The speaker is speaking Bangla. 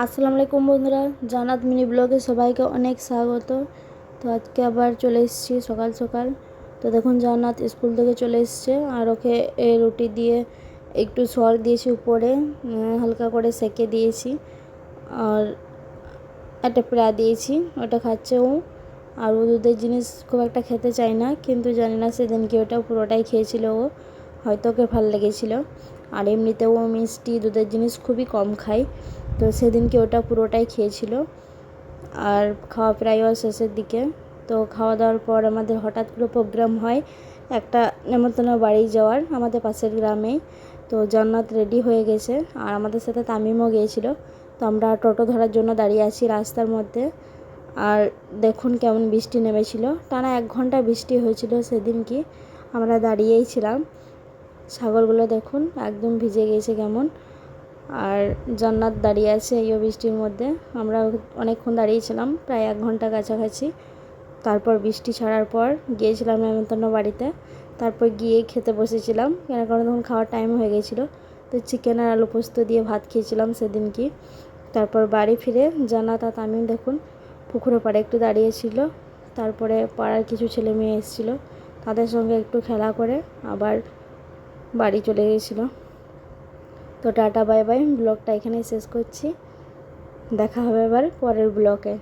আসসালামু আলাইকুম বন্ধুরা, জান্নাত মিনি ব্লগে সবাইকে অনেক স্বাগত। তো আজকে আবার চলে এসেছি সকাল সকাল। তো দেখুন জান্নাত স্কুল থেকে চলে এসছে, আর ওকে রুটি দিয়ে একটু সর দিয়েছি উপরে, হালকা করে সেকে দিয়েছি, আর একটা প্রা দিয়েছি, ওটা খাচ্ছে ও। আর ও দুধের জিনিস খুব একটা খেতে চায় না, কিন্তু জানি না সেদিনকে ওটা পুরোটাই খেয়েছিল ও, হয়তো ওকে ভালো লেগেছিলো। আর এমনিতেও ও মিষ্টি দুধের জিনিস খুবই কম খায়, তো সেদিনকে ওটা পুরোটাই খেয়েছিল। আর খাওয়া প্রায় শেষের দিকে। তো খাওয়া দাওয়ার পর আমাদের হঠাৎ করে প্রোগ্রাম হয় একটা নেমন্তন্ন বাড়ি যাওয়ার, আমাদের পাশের গ্রামেই। তো জান্নাত রেডি হয়ে গেছে, আর আমাদের সাথে তামিমও গিয়েছিল। তো আমরা টোটো ধরার জন্য দাঁড়িয়ে আছি রাস্তার মধ্যে। আর দেখুন কেমন বৃষ্টি নেমেছিল, টানা 1 ঘন্টা বৃষ্টি হয়েছিল সেদিন কি। আমরা দাঁড়িয়েই ছিলাম। ছাগলগুলো দেখুন একদম ভিজে গিয়েছে কেমন। আর জান্নাত দাঁড়িয়ে আছে এই বৃষ্টির মধ্যে। আমরা অনেকক্ষণ দাঁড়িয়েছিলাম, প্রায় 1 ঘন্টা কাছাকাছি। তারপর বৃষ্টি ছাড়ার পর গিয়েছিলাম নেমন্তন্ন বাড়িতে। তারপর গিয়ে খেতে বসেছিলাম, কারণ তখন খাওয়ার টাইম হয়ে গেছিলো। তো চিকেন আর আলু পোস্ত দিয়ে ভাত খেয়েছিলাম সেদিন কি। তারপর বাড়ি ফিরে জান্নাত আর তামিম দেখুন পুকুরের পাড়ে একটু দাঁড়িয়েছিল। তারপরে পাড়ার কিছু ছেলে মেয়ে এসেছিলো, তাদের সঙ্গে একটু খেলা করে আবার বাড়ি চলে গেছিলো। তো টাটা বাই বাই, ব্লগটা এখানেই শেষ করছি। দেখা হবে এবার পরের ব্লগে।